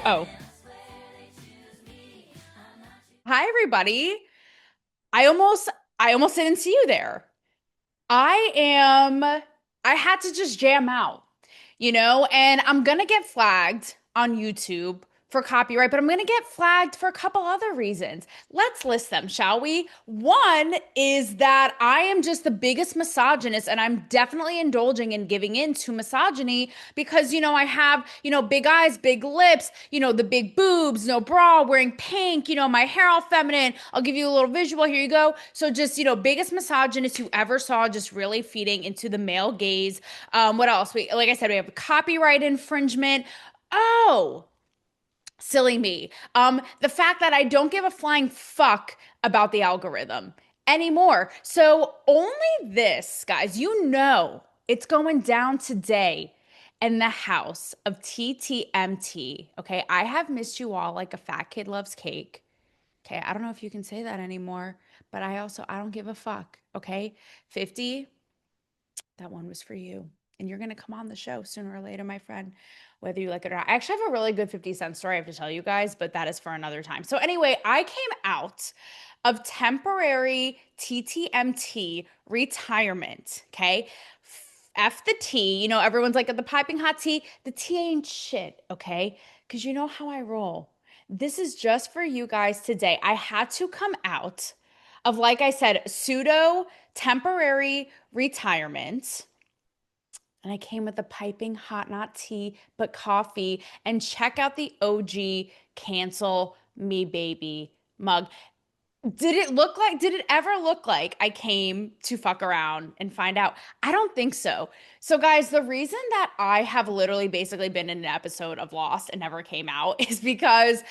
Oh, hi everybody. I almost I almost didn't see you there. I had to just jam out, and I'm gonna get flagged on YouTube for copyright, but I'm gonna get flagged for a couple other reasons. Let's list them, shall we? One is that I am just the biggest misogynist, and I'm definitely indulging and giving in to misogyny because, I have, big eyes, big lips, the big boobs, no bra, wearing pink, my hair all feminine. I'll give you a little visual. Here you go. So just, biggest misogynist you ever saw, just really feeding into the male gaze. What else? Like I said, we have copyright infringement. Oh, silly me. The fact that I don't give a flying fuck about the algorithm anymore. So only this, guys, it's going down today in the house of TTMT. Okay, I have missed you all like a fat kid loves cake. Okay, I don't know if you can say that anymore, but I don't give a fuck. Okay, 50, that one was for you. And you're going to come on the show sooner or later, my friend, whether you like it or not. I actually have a really good 50 Cent story I have to tell you guys, but that is for another time. So, anyway, I came out of temporary TTMT retirement. Okay. F the tea. Everyone's like, the piping hot tea. The tea ain't shit. Okay. Because you know how I roll. This is just for you guys today. I had to come out of, like I said, pseudo temporary retirement. And I came with a piping hot, not tea, but coffee. And check out the OG cancel me baby mug. Did it ever look like I came to fuck around and find out? I don't think so. So, guys, the reason that I have literally basically been in an episode of Lost and never came out is because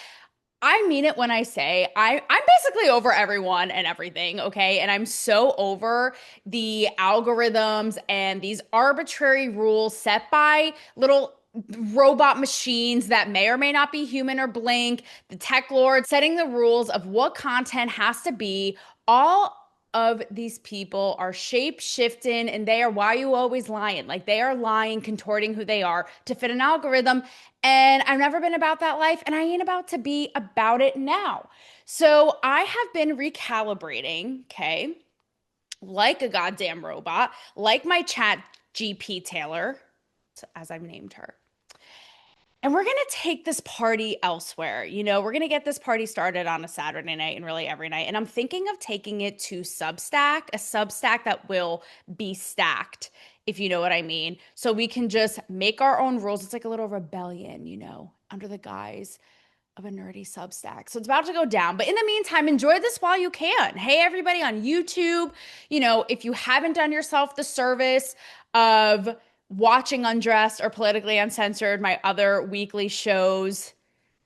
I mean it when I say I'm basically over everyone and everything, okay? And I'm so over the algorithms and these arbitrary rules set by little robot machines that may or may not be human or blink, the tech lords setting the rules of what content has to be. All of these people are shape shifting and they are why you always lying. Like they are lying, contorting who they are to fit an algorithm. And I've never been about that life, and I ain't about to be about it now. So I have been recalibrating, okay, like a goddamn robot, like my chat GP Taylor, as I've named her. And we're going to take this party elsewhere. We're going to get this party started on a Saturday night and really every night. And I'm thinking of taking it to Substack, a Substack that will be stacked, if you know what I mean. So we can just make our own rules. It's like a little rebellion, under the guise of a nerdy Substack. So it's about to go down. But in the meantime, enjoy this while you can. Hey, everybody on YouTube, if you haven't done yourself the service of watching Undressed or Politically Uncensored, my other weekly shows,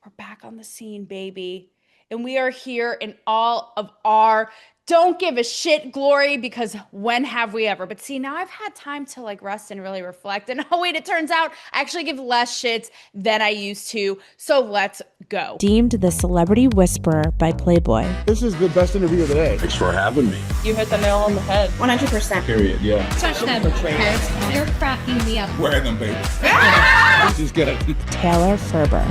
we're back on the scene, baby. And we are here in all of our don't give a shit glory, because when have we ever? But see, now I've had time to like rest and really reflect. And oh, wait, it turns out I actually give less shits than I used to. So let's go. Deemed the Celebrity Whisperer by Playboy. This is the best interview of the day. Thanks for having me. You hit the nail on the head. 100%. Period, yeah. Touch them. You're cracking me up. Wear them, baby. She's good. Taylor Ferber.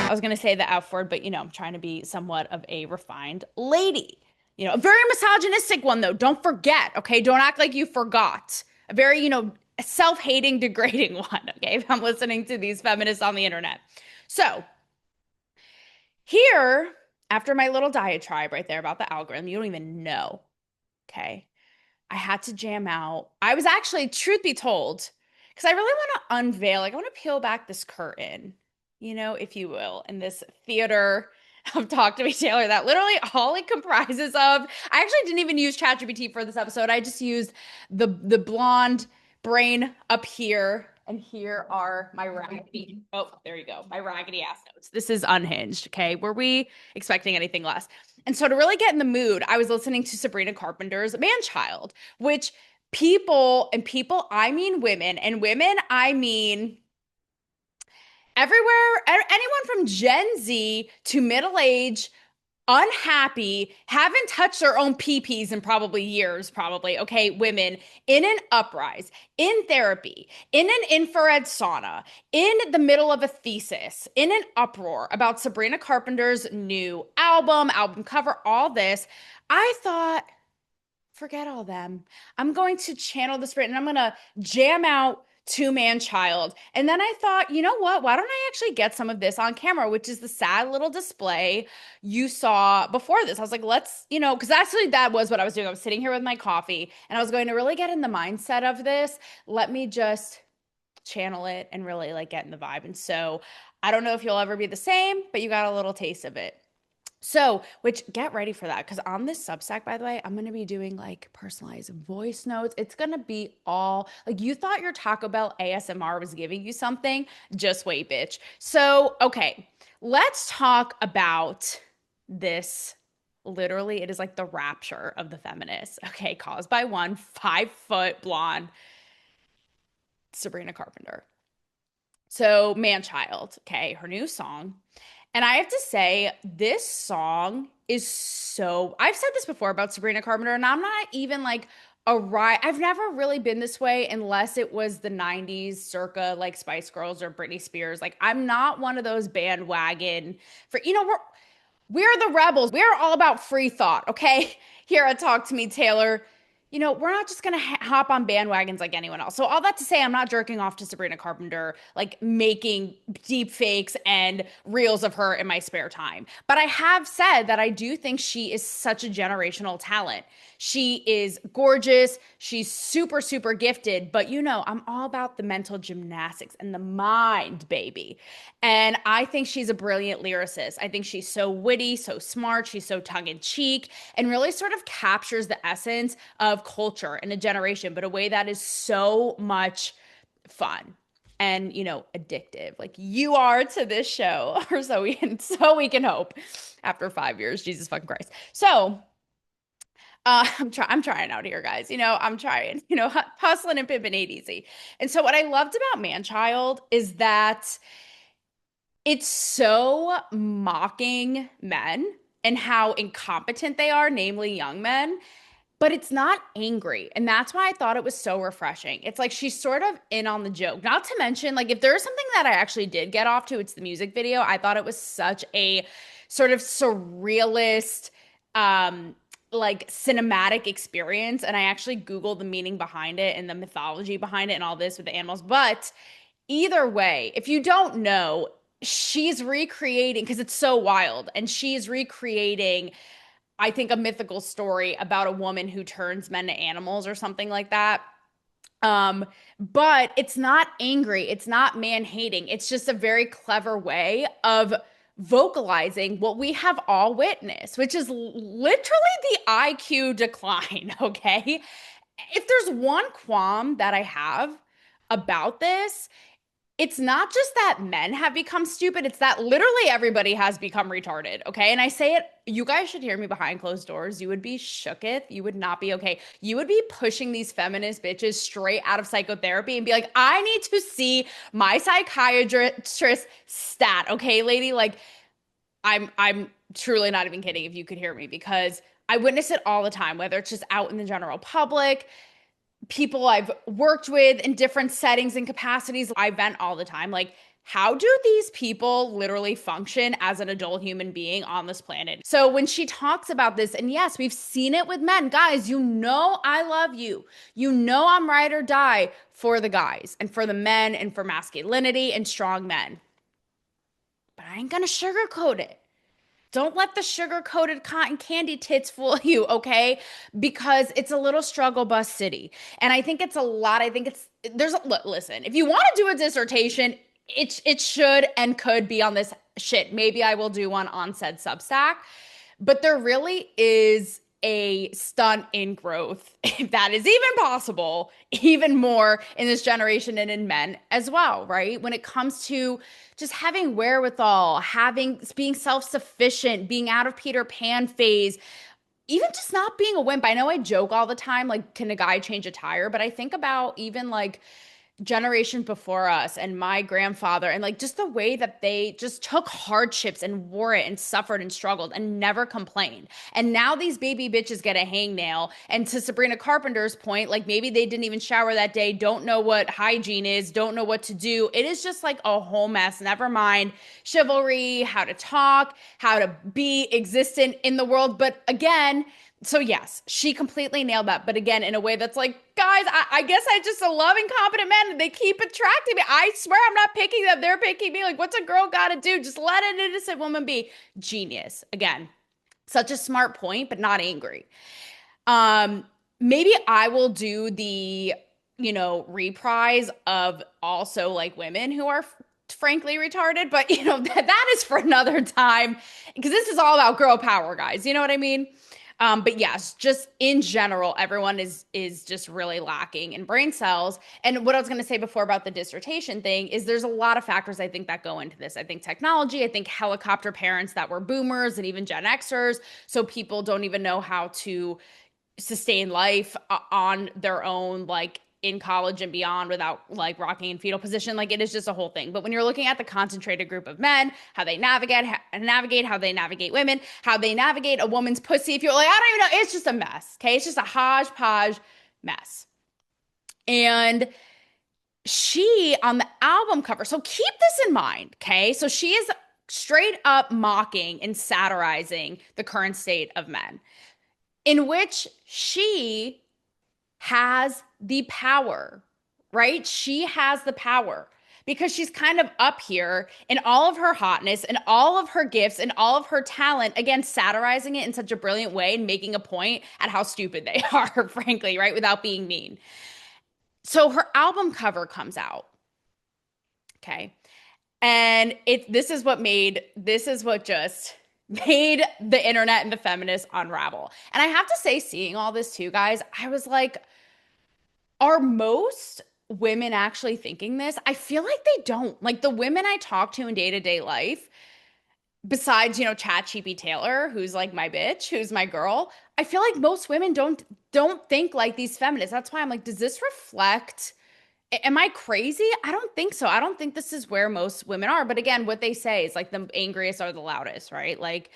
I was going to say the F word, but I'm trying to be somewhat of a refined lady. A very misogynistic one, though. Don't forget, okay? Don't act like you forgot. A very, self-hating, degrading one, okay? If I'm listening to these feminists on the internet. So, here, after my little diatribe right there about the algorithm, you don't even know, okay? I had to jam out. I was actually, truth be told, because I really want to unveil, I want to peel back this curtain, if you will, in this theater of Talk to Me Taylor that literally all it comprises of. I actually didn't even use ChatGPT for this episode. I just used the blonde brain up here, and here are my raggedy, there you go, my raggedy ass notes. This is unhinged, okay? Were we expecting anything less? And so to really get in the mood, I was listening to Sabrina Carpenter's Manchild, which people, I mean women, and women, I mean everywhere, anyone from Gen Z to middle age, unhappy, haven't touched their own pee-pees in probably years, probably, okay, women in an uprise, in therapy, in an infrared sauna, in the middle of a thesis, in an uproar about Sabrina Carpenter's new album cover, all this. I thought, forget all them. I'm going to channel the spirit and I'm going to jam out Two Man Child. And then I thought, you know what? Why don't I actually get some of this on camera, which is the sad little display you saw before this. I was like, let's, because actually that was what I was doing. I was sitting here with my coffee and I was going to really get in the mindset of this. Let me just channel it and really like get in the vibe. And so I don't know if you'll ever be the same, but you got a little taste of it. So, which get ready for that because on this Substack, by the way, I'm going to be doing like personalized voice notes. It's going to be all like you thought your Taco Bell ASMR was giving you something. Just wait, bitch. So, okay, let's talk about this. Literally, it is like the rapture of the feminists. Okay, caused by one 5-foot blonde Sabrina Carpenter. So, Man Child, okay, her new song. And I have to say, this song is so. I've said this before about Sabrina Carpenter, and I'm not even like I've never really been this way unless it was the 90s, circa like Spice Girls or Britney Spears. Like, I'm not one of those bandwagon for, we're the rebels. We're all about free thought, okay? Here at Talk to Me, Taylor. We're not just going to hop on bandwagons like anyone else. So all that to say, I'm not jerking off to Sabrina Carpenter, like making deep fakes and reels of her in my spare time. But I have said that I do think she is such a generational talent. She is gorgeous. She's super, super gifted. But I'm all about the mental gymnastics and the mind, baby. And I think she's a brilliant lyricist. I think she's so witty, so smart. She's so tongue in cheek and really sort of captures the essence of culture in a generation, but a way that is so much fun and addictive, like you are to this show, or so we can hope. After 5 years, Jesus fucking Christ. So, I'm trying out here, guys. I'm trying. Hustling and pimping ain't easy. And so, what I loved about Man Child is that it's so mocking men and how incompetent they are, namely young men. But it's not angry. And that's why I thought it was so refreshing. It's like she's sort of in on the joke. Not to mention, like, if there's something that I actually did get off to, it's the music video. I thought it was such a sort of surrealist, like cinematic experience. And I actually Googled the meaning behind it and the mythology behind it and all this with the animals. But either way, if you don't know, she's recreating, because it's so wild, and she's recreating I think a mythical story about a woman who turns men to animals or something like that. But it's not angry. It's not man hating. It's just a very clever way of vocalizing what we have all witnessed, which is literally the IQ decline. Okay. If there's one qualm that I have about this, it's not just that men have become stupid, it's that literally everybody has become retarded, okay? And I say it, you guys should hear me behind closed doors. You would be shooketh. You would not be okay. You would be pushing these feminist bitches straight out of psychotherapy and be like, I need to see my psychiatrist stat, okay, lady? Like, I'm truly not even kidding if you could hear me, because I witness it all the time, whether it's just out in the general public, people I've worked with in different settings and capacities. I vent all the time. Like, how do these people literally function as an adult human being on this planet? So when she talks about this, and yes, we've seen it with men, guys, I love you. I'm ride or die for the guys and for the men and for masculinity and strong men. But I ain't gonna sugarcoat it. Don't let the sugar-coated cotton candy tits fool you, okay? Because it's a little struggle bus city. And I think it's a lot. Look, listen, if you want to do a dissertation, it should and could be on this shit. Maybe I will do one on said Substack. But there really is a stunt in growth, if that is even possible, even more in this generation and in men as well, right? When it comes to just having wherewithal, being self-sufficient, being out of Peter Pan phase, even just not being a wimp. I know I joke all the time, like, can a guy change a tire? But I think about even like generations before us and my grandfather, and like just the way that they just took hardships and wore it and suffered and struggled and never complained. And now these baby bitches get a hangnail. And to Sabrina Carpenter's point, like maybe they didn't even shower that day, don't know what hygiene is, don't know what to do. It is just like a whole mess. Never mind chivalry, how to talk, how to be existent in the world. But again, so yes, she completely nailed that. But again, in a way that's like, guys, I guess I just love incompetent men and they keep attracting me. I swear I'm not picking them. They're picking me. Like, what's a girl got to do? Just let an innocent woman be. Genius. Again, such a smart point, but not angry. Maybe I will do the, reprise of also like women who are frankly retarded, but that is for another time because this is all about girl power, guys. You know what I mean? But yes, just in general, everyone is just really lacking in brain cells. And what I was going to say before about the dissertation thing is there's a lot of factors I think that go into this. I think technology, I think helicopter parents that were boomers and even Gen Xers, so people don't even know how to sustain life on their own, like in college and beyond without like rocking in fetal position. Like it is just a whole thing. But when you're looking at the concentrated group of men, how they navigate, how they navigate women, how they navigate a woman's pussy, if you're like, I don't even know, it's just a mess. Okay. It's just a hodgepodge mess. And she on the album cover, so keep this in mind. Okay. So she is straight up mocking and satirizing the current state of men, in which she has the power, right? She has the power because she's kind of up here in all of her hotness and all of her gifts and all of her talent, again, satirizing it in such a brilliant way and making a point at how stupid they are, frankly, right? Without being mean. So her album cover comes out. Okay. And this is what just made the internet and the feminists unravel. And I have to say, seeing all this too, guys, I was like, are most women actually thinking this? I feel like they don't. Like the women I talk to in day-to-day life, besides, Chat Cheapy Taylor, who's like my bitch, who's my girl, I feel like most women don't think like these feminists. That's why I'm like, does this reflect, am I crazy? I don't think so. I don't think this is where most women are. But again, what they say is like the angriest are the loudest, right? Like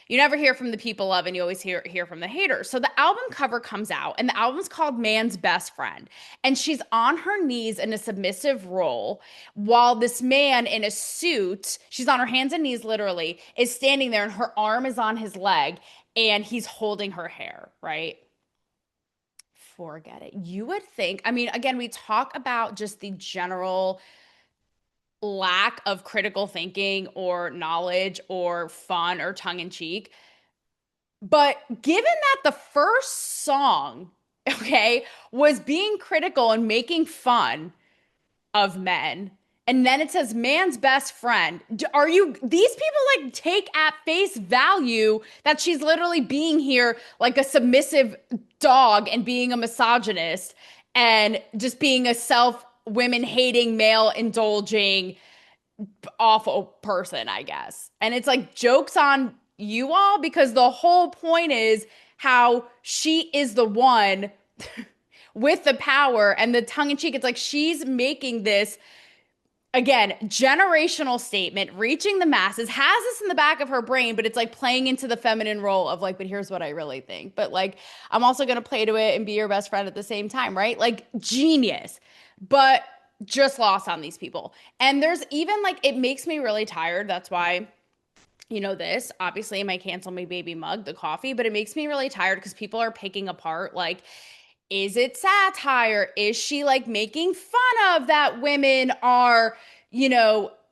you never hear from the people loving, you always hear from the haters. So the album cover comes out and the album's called Man's Best Friend. And she's on her knees in a submissive role while this man in a suit, she's on her hands and knees literally, is standing there and her arm is on his leg and he's holding her hair, right? Forget it. You would think, I mean, again, we talk about just the general lack of critical thinking or knowledge or fun or tongue in cheek. But given that the first song, okay, was being critical and making fun of men, and then it says man's best friend, these people like take at face value that she's literally being here like a submissive dog and being a misogynist and just being a women hating, male indulging, awful person, I guess. And it's like jokes on you all because the whole point is how she is the one with the power and the tongue in cheek. It's like she's making this, again, generational statement, reaching the masses, has this in the back of her brain, but it's like playing into the feminine role of like, but here's what I really think. But like, I'm also going to play to it and be your best friend at the same time, right? Like genius, but just lost on these people. And there's even like, it makes me really tired. That's why, this obviously my cancel me baby mug, the coffee, but it makes me really tired because people are picking apart like, is it satire? Is she like making fun of that women are,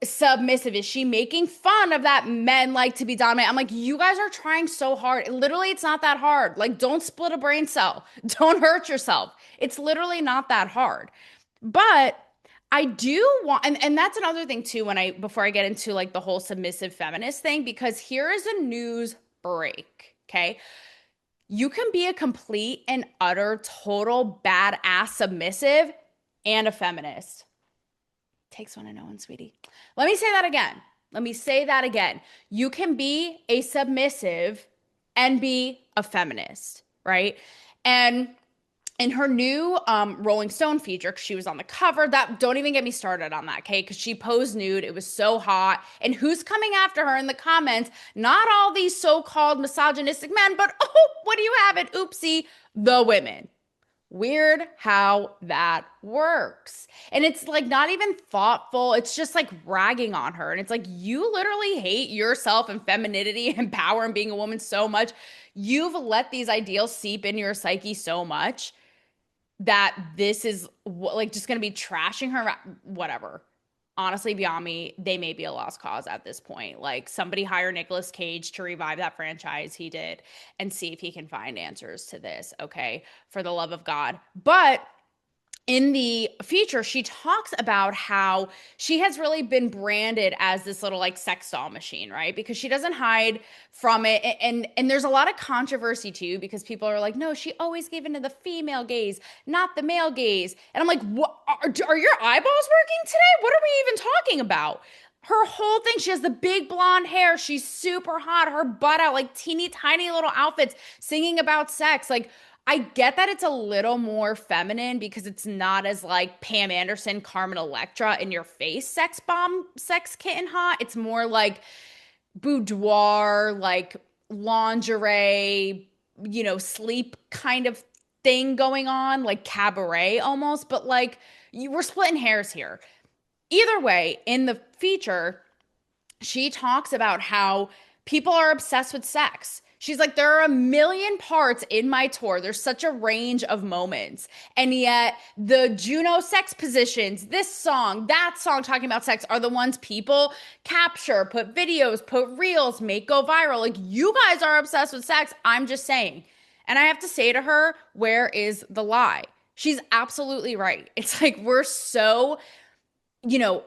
submissive? Is she making fun of that men like to be dominant? I'm like, you guys are trying so hard. Literally, it's not that hard. Like, don't split a brain cell. Don't hurt yourself. It's literally not that hard. But I do want, and that's another thing too, before I get into like the whole submissive feminist thing, because here is a news break. Okay. You can be a complete and utter total badass submissive and a feminist. Takes one to know one, sweetie. Let me say that again. You can be a submissive and be a feminist, right? And in her new Rolling Stone feature, 'cause she was on the cover. That don't even get me started on that, okay? Because she posed nude. It was so hot. And who's coming after her in the comments? Not all these so-called misogynistic men, but oh, what do you have it? Oopsie, the women. Weird how that works. And it's like not even thoughtful. It's just like ragging on her. And it's like you literally hate yourself and femininity and power and being a woman so much. You've let these ideals seep in your psyche so much that this is like just going to be trashing her, whatever. Honestly, beyond me, they may be a lost cause at this point. Like somebody hire Nicolas Cage to revive that franchise he did and see if he can find answers to this, okay? For the love of God. But in the feature, she talks about how she has really been branded as this little like sex doll machine, right? Because she doesn't hide from it. And there's a lot of controversy too, because people are like, no, she always gave into the female gaze, not the male gaze. And I'm like, what are your eyeballs working today? What are we even talking about? Her whole thing, she has the big blonde hair. She's super hot. Her butt out, like teeny tiny little outfits, singing about sex. Like, I get that it's a little more feminine because it's not as like Pam Anderson, Carmen Electra in your face, sex bomb, sex kitten hot. It's more like boudoir, like lingerie, sleep kind of thing going on, like cabaret almost. But like you were splitting hairs here. Either way, in the feature, she talks about how people are obsessed with sex. She's like, there are a million parts in my tour. There's such a range of moments. And yet, the Juno sex positions, this song, that song talking about sex are the ones people capture, put videos, put reels, make go viral. Like, you guys are obsessed with sex. I'm just saying. And I have to say to her, where is the lie? She's absolutely right. It's like, we're so, you know,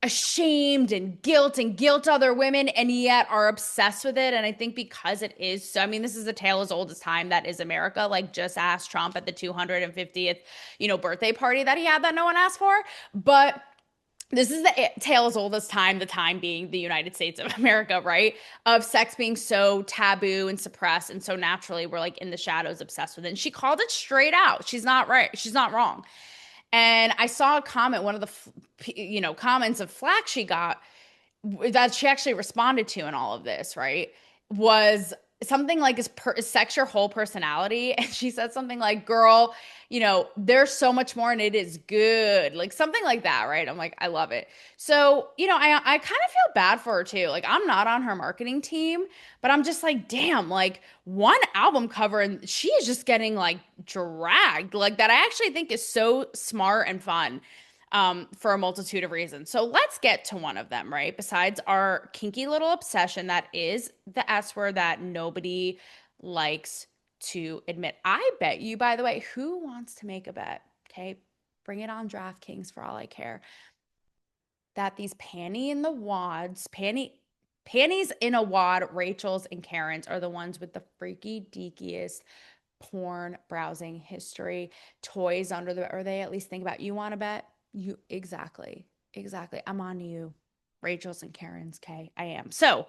ashamed and guilt other women and yet are obsessed with it. And I think because it is so, I mean, this is a tale as old as time that is America. Like just ask Trump at the 250th, birthday party that he had that no one asked for. But this is the tale as old as time, the time being the United States of America, right? Of sex being so taboo and suppressed. And so naturally we're like in the shadows obsessed with it. And she called it straight out. She's not right. She's not wrong. And I saw a comment, one of the, comments of flack she got that she actually responded to in all of this, right? Was something like, is sex your whole personality? And she said something like, girl, there's so much more and it is good. Like something like that, right? I'm like, I love it. So, I kind of feel bad for her too. Like I'm not on her marketing team, but I'm just like, damn, like one album cover and she is just getting like dragged like that. I actually think is so smart and fun for a multitude of reasons. So let's get to one of them, right? Besides our kinky little obsession that is the S word that nobody likes to admit. I bet you, by the way, who wants to make a bet? Okay, bring it on DraftKings for all I care. That these panties in a wad, Rachel's and Karen's are the ones with the freaky deakiest porn browsing history, toys under the, or they at least think about, you want to bet? You exactly. I'm on you. Rachel's and Karen's, K. I am. So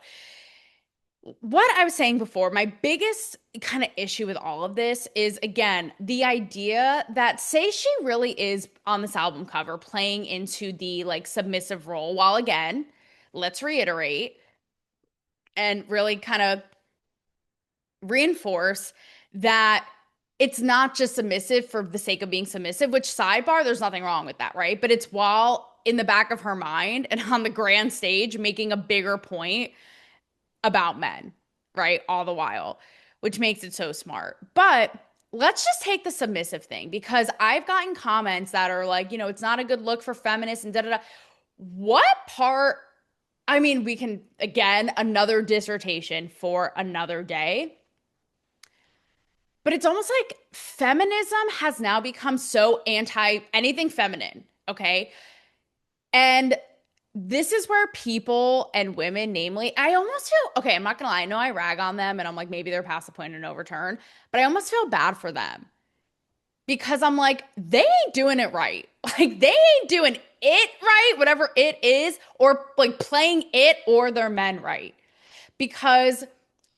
what I was saying before, my biggest kind of issue with all of this is, again, the idea that say she really is on this album cover playing into the like submissive role, while again, let's reiterate and really kind of reinforce that it's not just submissive for the sake of being submissive, which sidebar, there's nothing wrong with that, right? But it's while in the back of her mind and on the grand stage making a bigger point about men, right? All the while, which makes it so smart. But let's just take the submissive thing because I've gotten comments that are like, it's not a good look for feminists and da-da-da. What part? I mean, we can, again, another dissertation for another day. But it's almost like feminism has now become so anti anything feminine, okay? And this is where people and women, namely, I almost feel, okay, I'm not gonna lie, I know I rag on them and I'm like, maybe they're past the point of no return, but I almost feel bad for them because I'm like, they ain't doing it right. Like, they ain't doing it right, whatever it is, or like playing it or their men right. Because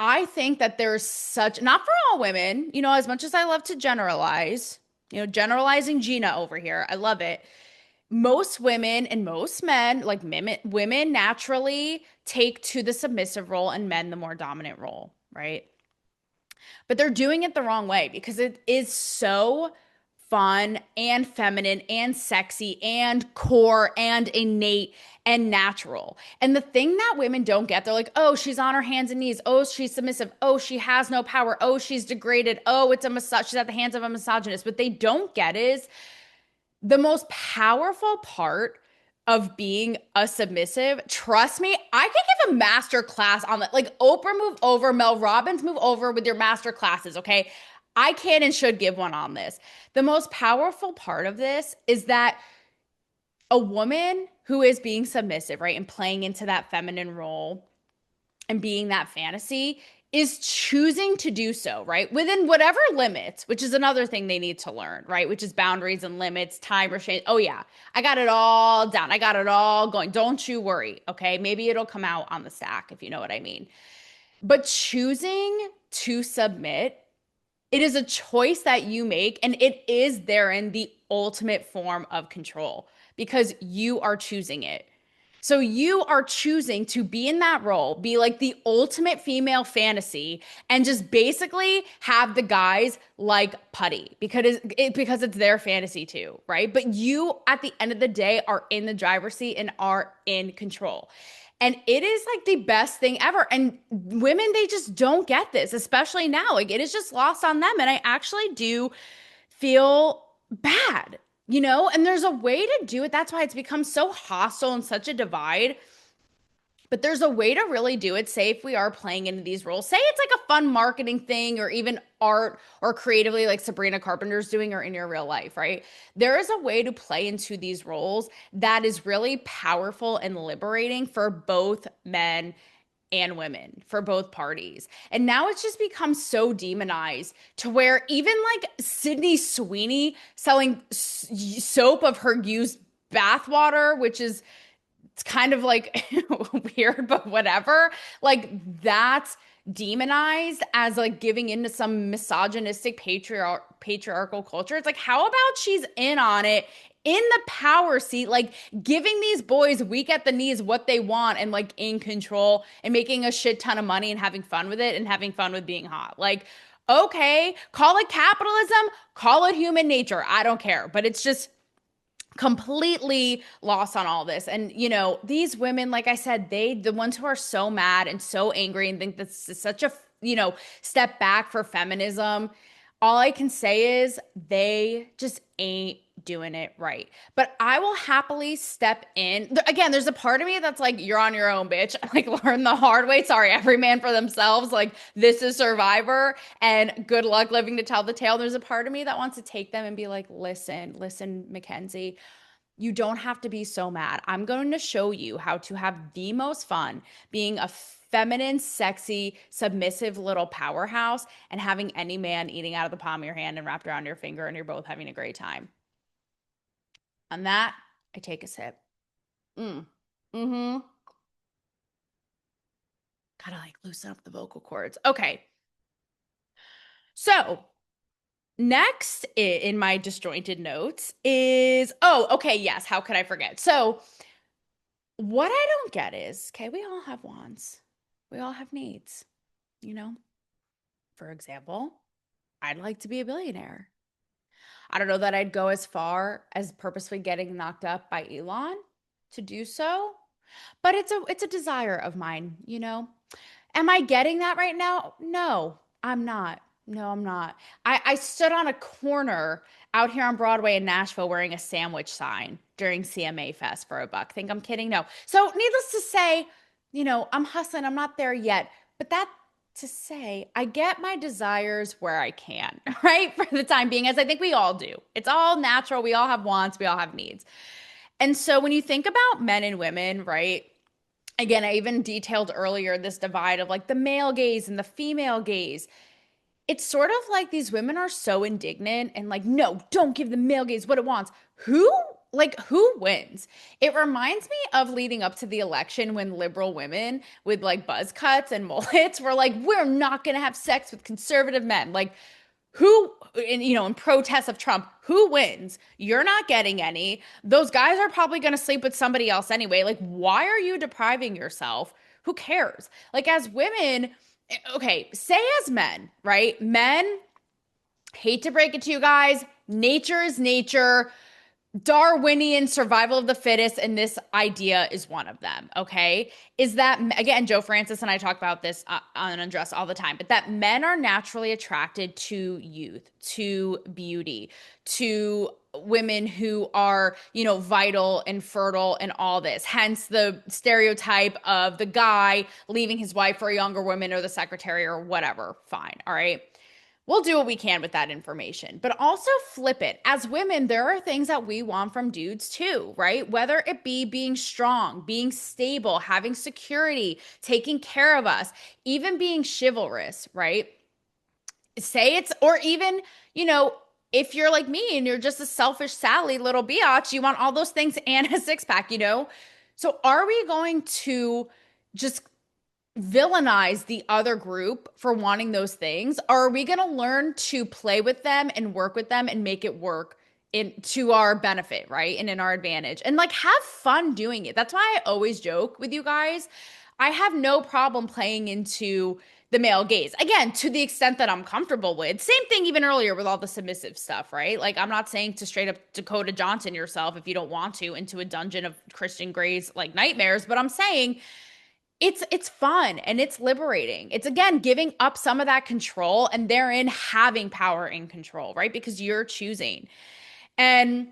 I think that there's such, not for all women, as much as I love to generalize, generalizing Gina over here. I love it. Most women and most men, like women naturally take to the submissive role and men the more dominant role, right? But they're doing it the wrong way because it is so fun and feminine and sexy and core and innate and natural. And the thing that women don't get, they're like, oh, she's on her hands and knees. Oh, she's submissive. Oh, she has no power. Oh, she's degraded. Oh, it's a massage. She's at the hands of a misogynist. What they don't get is the most powerful part of being a submissive. Trust me, I could give a master class on that. Like Oprah, move over, Mel Robbins, move over with your master classes, okay? I can and should give one on this. The most powerful part of this is that a woman who is being submissive, right, and playing into that feminine role and being that fantasy is choosing to do so, right? Within whatever limits, which is another thing they need to learn, right? Which is boundaries and limits, time restraint. Oh, yeah, I got it all down. I got it all going. Don't you worry, okay? Maybe it'll come out on the stack, if you know what I mean. But choosing to submit, it is a choice that you make, and it is therein the ultimate form of control because you are choosing it. So you are choosing to be in that role, be like the ultimate female fantasy, and just basically have the guys like putty because it's their fantasy too, right? But you, at the end of the day, are in the driver's seat and are in control. And it is like the best thing ever. And women, they just don't get this, especially now. Like it is just lost on them. And I actually do feel bad, and there's a way to do it. That's why it's become so hostile and such a divide. But there's a way to really do it. Say if we are playing into these roles, say it's like a fun marketing thing or even art or creatively like Sabrina Carpenter's doing or in your real life, right? There is a way to play into these roles that is really powerful and liberating for both men and women, for both parties. And now it's just become so demonized to where even like Sydney Sweeney selling soap of her used bathwater, which is it's kind of like weird, but whatever. Like that's demonized as like giving into some misogynistic patriarchal culture. It's like, how about she's in on it in the power seat, like giving these boys weak at the knees what they want and like in control and making a shit ton of money and having fun with it and having fun with being hot. Like, okay, call it capitalism, call it human nature. I don't care. But it's just completely lost on all this. And these women, like I said, the ones who are so mad and so angry and think this is such a step back for feminism, all I can say is they just ain't doing it right. But I will happily step in. Again, there's a part of me that's like, you're on your own, bitch. Like, learn the hard way. Sorry, every man for themselves. Like, this is Survivor and good luck living to tell the tale. There's a part of me that wants to take them and be like, listen, Mackenzie, you don't have to be so mad. I'm going to show you how to have the most fun being a feminine, sexy, submissive little powerhouse and having any man eating out of the palm of your hand and wrapped around your finger and you're both having a great time. On that, I take a sip. Mm-hmm. Gotta like loosen up the vocal cords. Okay. So next in my disjointed notes is, okay, yes, how could I forget? So what I don't get is, okay, we all have wants. We all have needs, For example, I'd like to be a billionaire. I don't know that I'd go as far as purposely getting knocked up by Elon to do so, but it's a desire of mine, Am I getting that right now? No, I'm not. No, I'm not. I stood on a corner out here on Broadway in Nashville wearing a sandwich sign during CMA Fest for $1. Think I'm kidding? No. So needless to say, I'm hustling. I'm not there yet. But that to say, I get my desires where I can, right? For the time being, as I think we all do. It's all natural. We all have wants. We all have needs. And so when you think about men and women, right? Again, I even detailed earlier this divide of like the male gaze and the female gaze. It's sort of like these women are so indignant and like, no, don't give the male gaze what it wants. Who wins? It reminds me of leading up to the election when liberal women with like buzz cuts and mullets were like, we're not going to have sex with conservative men. Like, who, in protests of Trump, who wins? You're not getting any. Those guys are probably going to sleep with somebody else anyway. Like, why are you depriving yourself? Who cares? Like, as women, okay, say as men, right? Men, hate to break it to you guys, nature is nature. Darwinian survival of the fittest, and this idea is one of them, okay? Is that, again, Joe Francis and I talk about this on Undressed all the time, but that men are naturally attracted to youth, to beauty, to women who are, vital and fertile and all this. Hence the stereotype of the guy leaving his wife for a younger woman or the secretary or whatever. Fine, all right? We'll do what we can with that information, but also flip it. As women, there are things that we want from dudes too, right? Whether it be being strong, being stable, having security, taking care of us, even being chivalrous, right? Or even, if you're like me and you're just a selfish Sally little biatch, you want all those things and a six pack, So are we going to just villainize the other group for wanting those things? Or are we going to learn to play with them and work with them and make it work to our benefit, right? And in our advantage, and like have fun doing it. That's why I always joke with you guys. I have no problem playing into the male gaze. Again, to the extent that I'm comfortable with. Same thing even earlier with all the submissive stuff, right? Like, I'm not saying to straight up Dakota Johnson yourself if you don't want to into a dungeon of Christian Grey's like nightmares, but I'm saying it's fun and it's liberating. It's, again, giving up some of that control and therein having power and control, right? Because you're choosing. And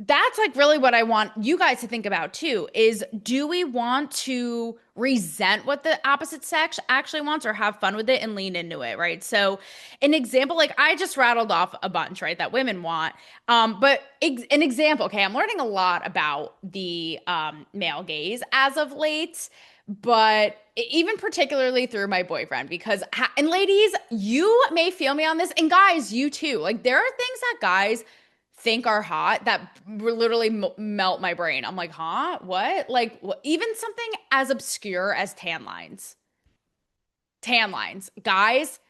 that's like really what I want you guys to think about too, is do we want to resent what the opposite sex actually wants or have fun with it and lean into it, right? So an example, like I just rattled off a bunch, right, that women want. But an example, okay, I'm learning a lot about the male gaze as of late, but even particularly through my boyfriend, because, and ladies, you may feel me on this, and guys, you too. Like, there are things that guys think are hot that literally melt my brain. I'm like, huh? What? Like, even something as obscure as tan lines. Tan lines. Guys,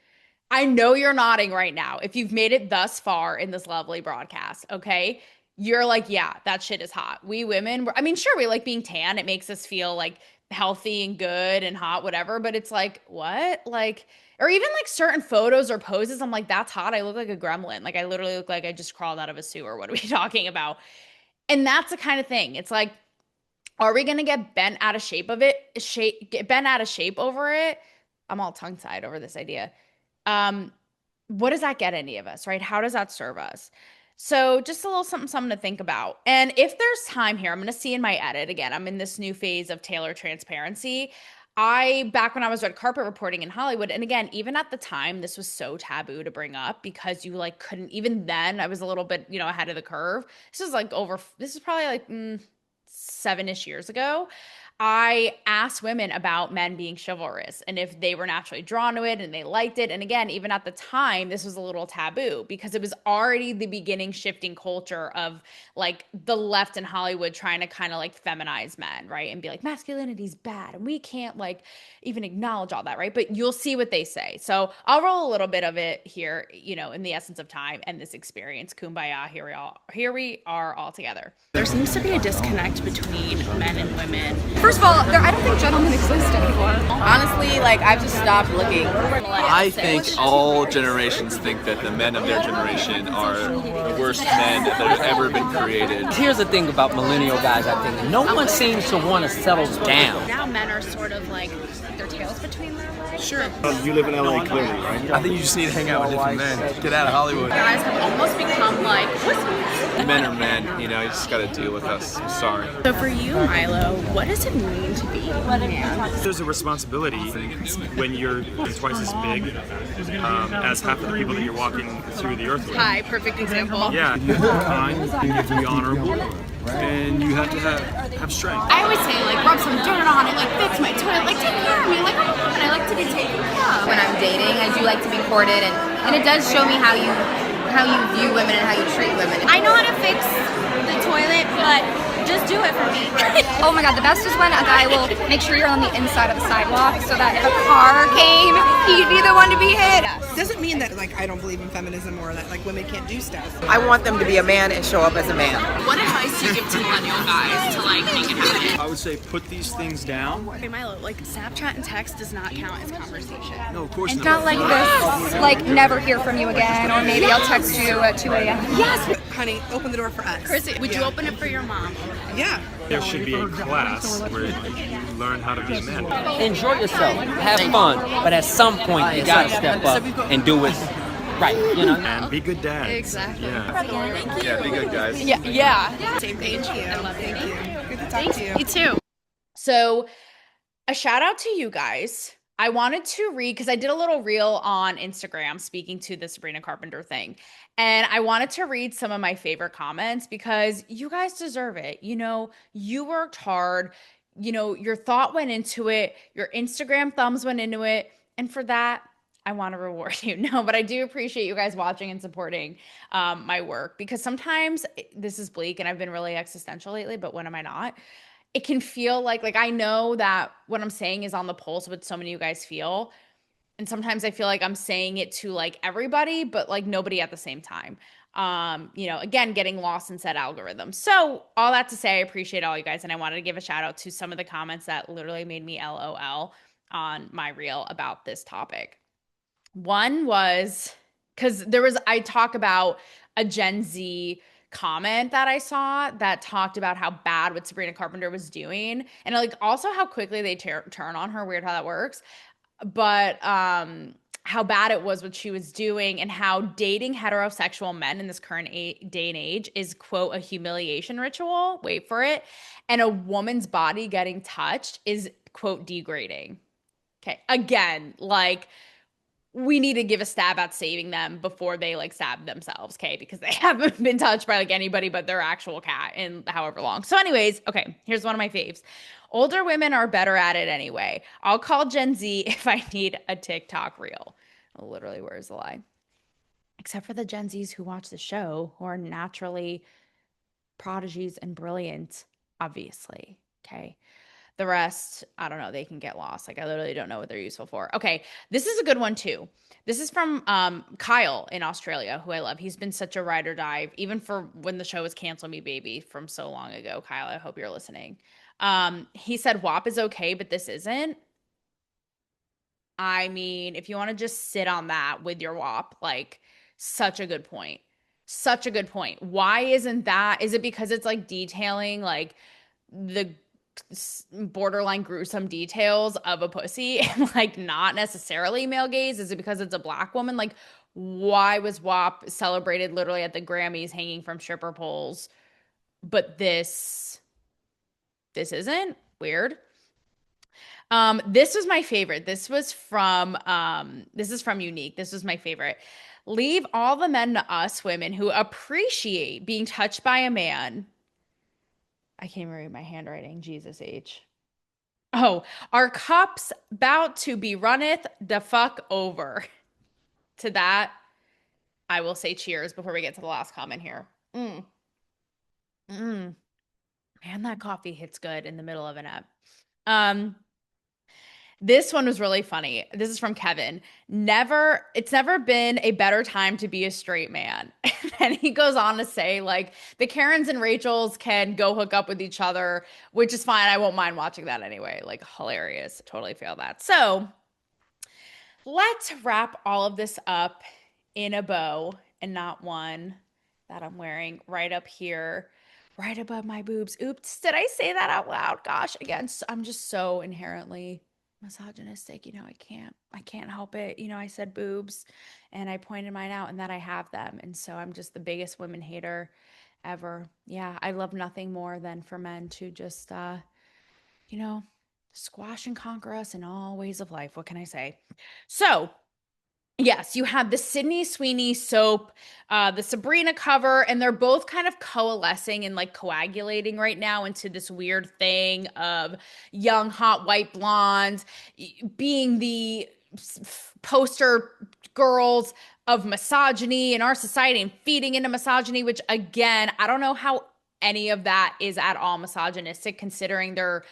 I know you're nodding right now if you've made it thus far in this lovely broadcast, okay? You're like, yeah, that shit is hot. We women, I mean, sure, we like being tan. It makes us feel like healthy and good and hot, whatever, but it's like, what? Like, or even like certain photos or poses, I'm like, that's hot. I look like a gremlin. Like, I literally look like I just crawled out of a sewer. What are we talking about? And that's the kind of thing. It's like, are we going to get bent out of shape over it? I'm all tongue-tied over this idea. What does that get any of us, right? How does that serve us? So just a little something to think about. And if there's time here, I'm going to see in my edit, again, I'm in this new phase of Taylor transparency. Back when I was red carpet reporting in Hollywood, and again, even at the time, this was so taboo to bring up because you like couldn't, even then I was a little bit, ahead of the curve. This is probably like 7-ish years ago. I asked women about men being chivalrous and if they were naturally drawn to it and they liked it. And again, even at the time, this was a little taboo because it was already the beginning shifting culture of like the left in Hollywood trying to kind of like feminize men, right? And be like, masculinity's bad and we can't like even acknowledge all that, right? But you'll see what they say. So I'll roll a little bit of it here, in the essence of time and this experience. Kumbaya, here we are all together. There seems to be a disconnect between men and women. First of all, I don't think gentlemen exist anymore. Honestly, like, I've just stopped looking. I think all generations think that the men of their generation are the worst men that have ever been created. Here's the thing about millennial guys, I think. No one seems to want to settle down. Now men are sort of like their tails between their legs. Sure. You live in LA clearly, right? I think you just need to hang out with different men. Get out of Hollywood. Guys have almost become like pussies. Men are men, you just gotta deal with us. I'm sorry. So for you, Milo, what does it mean to be a man? There's a responsibility when you're twice as big as half of the people that you're walking through the earth with. Hi, perfect example. Yeah, you have to be kind, you have to be honorable, and you have to have strength. I always say, like, rub some dirt on it, like, fix my toilet, like, take care of me. Like, I'm a woman, I like to be taken care of. When I'm dating, I do like to be courted, and it does show me how you view women and how you treat women. I know how to fix the toilet, but Just do it for me. Oh my God, the best is when a guy will make sure you're on the inside of the sidewalk so that if a car came, he'd be the one to be hit. Doesn't mean that like I don't believe in feminism or that like women can't do stuff. I want them to be a man and show up as a man. What advice do you give to millennial guys to like make it happen? I would say put these things down. Okay, Milo, like Snapchat and text does not count as conversation. No, of course And not. not like this, like never hear from you again, or maybe I'll text you at 2 a.m. Yes, honey, open the door for us. Chrissy, would you open it for your mom? Yeah. There should be a class where you learn how to be a man. Enjoy yourself, have fun, but at some point you gotta step up and do it right, you know? And be good dads. Exactly. Yeah. Yeah, be good, guys. Yeah. Same page. Thank you. I love it. Thank you. Good to talk to you. Me too. So a shout out to you guys. I wanted to read, because I did a little reel on Instagram speaking to the Sabrina Carpenter thing. And I wanted to read some of my favorite comments because you guys deserve it. You know, you worked hard. You know, your thought went into it. Your Instagram thumbs went into it. And for that, I want to reward you. No, but I do appreciate you guys watching and supporting my work, because sometimes this is bleak and I've been really existential lately, but when am I not? It can feel like I know that what I'm saying is on the pulse of what so many of you guys feel. And sometimes I feel like I'm saying it to like everybody, but like nobody at the same time. You know, again, getting lost in said algorithm. So all that to say, I appreciate all you guys. And I wanted to give a shout out to some of the comments that literally made me LOL on my reel about this topic. One was, because I talk about a Gen Z comment that I saw that talked about how bad what Sabrina Carpenter was doing, and like also how quickly they turn on her. Weird how that works, but how bad it was what she was doing, and how dating heterosexual men in this current day and age is, quote, a humiliation ritual. Wait for it. And a woman's body getting touched is, quote, degrading. Okay, again, like, we need to give a stab at saving them before they like stab themselves, okay? Because they haven't been touched by like anybody but their actual cat in however long. So anyways, okay, here's one of my faves. Older women are better at it anyway. I'll call Gen Z if I need a TikTok reel. Literally, where's the lie? Except for the Gen Zs who watch the show, who are naturally prodigies and brilliant, obviously, okay? The rest, I don't know, they can get lost. Like, I literally don't know what they're useful for. Okay, this is a good one too. This is from Kyle in Australia, who I love. He's been such a ride or die, even for when the show was Cancel Me Baby from so long ago. Kyle, I hope you're listening. He said WAP is okay, but this isn't. I mean, if you want to just sit on that with your WAP, like, such a good point. Such a good point. Why isn't that? Is it because it's like detailing like the borderline gruesome details of a pussy and like not necessarily male gaze? Is it because it's a Black woman? Like, why was WAP celebrated literally at the Grammys hanging from stripper poles, but this isn't? Weird. This was my favorite. This is from Unique. This was my favorite. Leave all the men to us women who appreciate being touched by a man. I can't even read my handwriting. Jesus H. Oh, our cup's about to be runneth the fuck over. To that, I will say cheers before we get to the last comment here. Man, that coffee hits good in the middle of an ep. This one was really funny. This is from Kevin. It's never been a better time to be a straight man. And he goes on to say, like, the Karens and Rachels can go hook up with each other, which is fine. I won't mind watching that anyway. Like, hilarious. Totally feel that. So let's wrap all of this up in a bow, and not one that I'm wearing right up here, right above my boobs. Oops, did I say that out loud? Gosh, again, I'm just so inherently misogynistic. You know, I can't help it. You know, I said boobs and I pointed mine out and that I have them. And so I'm just the biggest women hater ever. Yeah, I love nothing more than for men to just, you know, squash and conquer us in all ways of life. What can I say? So yes, you have the Sydney Sweeney soap, the Sabrina cover, and they're both kind of coalescing and like coagulating right now into this weird thing of young, hot, white blondes being the poster girls of misogyny in our society and feeding into misogyny, which again, I don't know how any of that is at all misogynistic, considering they're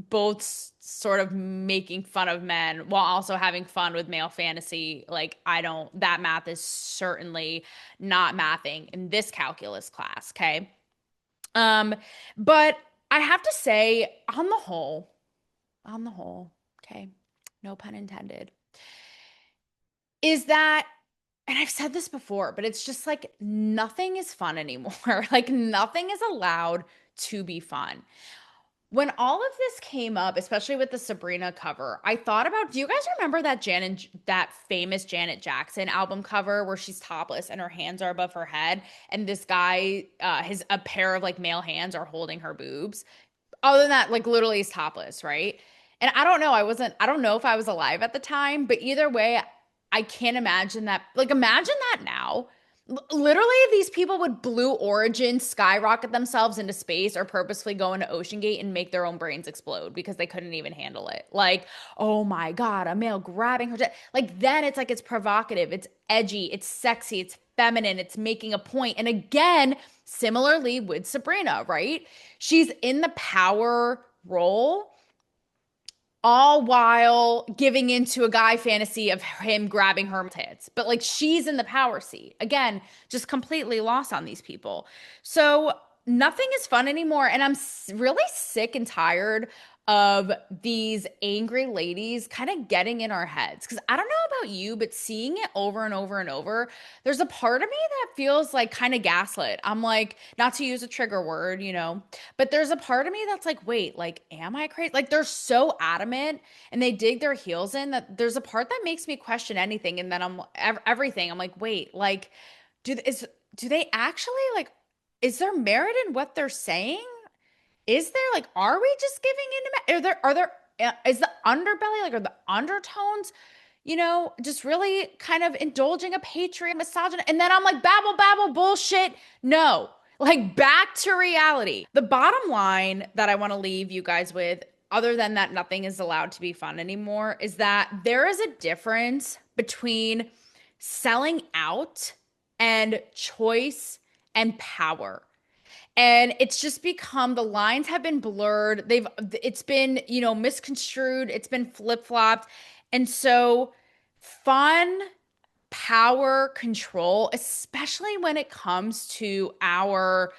both sort of making fun of men while also having fun with male fantasy. Like, that math is certainly not mathing in this calculus class, okay? But I have to say, on the whole, okay, no pun intended, is that, and I've said this before, but it's just like nothing is fun anymore. Like nothing is allowed to be fun. When all of this came up, especially with the Sabrina cover, I thought about, do you guys remember that famous Janet Jackson album cover where she's topless and her hands are above her head and this guy, a pair of like male hands are holding her boobs? Other than that, like literally is topless, right? And I don't know, I don't know if I was alive at the time, but either way, I can't imagine that. Like, imagine that now. Literally, these people would Blue Origin skyrocket themselves into space or purposefully go into Ocean Gate and make their own brains explode because they couldn't even handle it. Like, oh my God, a male grabbing her. Like, then it's like, it's provocative, it's edgy, it's sexy, it's feminine, it's making a point. And again, similarly with Sabrina, right? She's in the power role, all while giving into a guy fantasy of him grabbing her tits. But like, she's in the power seat. Again, just completely lost on these people. So nothing is fun anymore. And I'm really sick and tired of these angry ladies kind of getting in our heads. Because I don't know about you, but seeing it over and over and over, there's a part of me that feels like kind of gaslit. I'm like, not to use a trigger word, but there's a part of me that's like, wait, like, am I crazy? Like, they're so adamant and they dig their heels in that there's a part that makes me question anything. And then everything. I'm like, wait, like, do they actually, like, is there merit in what they're saying? Is there, like, are we just giving into, is the underbelly, like, are the undertones, just really kind of indulging a patriot misogyny? And then I'm like, babble, bullshit. No, like, back to reality. The bottom line that I want to leave you guys with, other than that nothing is allowed to be fun anymore, is that there is a difference between selling out and choice and power. And it's just become, the lines have been blurred. It's been, misconstrued. It's been flip-flopped. And so fun, power, control, especially when it comes to our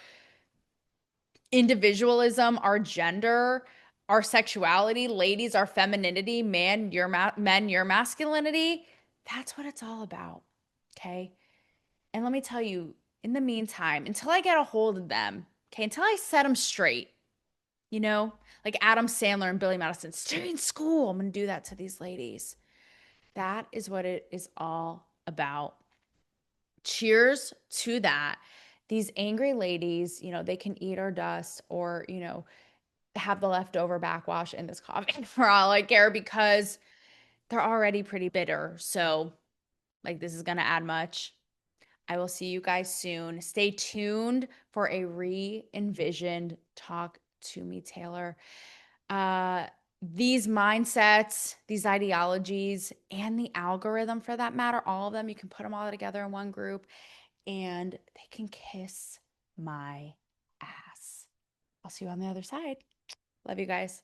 individualism, our gender, our sexuality, ladies, our femininity, men, your masculinity, that's what it's all about. Okay. And let me tell you, in the meantime, until I get a hold of them, okay, until I set them straight, like Adam Sandler and Billy Madison, stay in school. I'm going to do that to these ladies. That is what it is all about. Cheers to that. These angry ladies, they can eat our dust or, have the leftover backwash in this coffee for all I care, because they're already pretty bitter. So, like, this is going to add much. I will see you guys soon. Stay tuned for a re-envisioned Talk to Me, Taylor. These mindsets, these ideologies, and the algorithm for that matter, all of them, you can put them all together in one group and they can kiss my ass. I'll see you on the other side. Love you guys.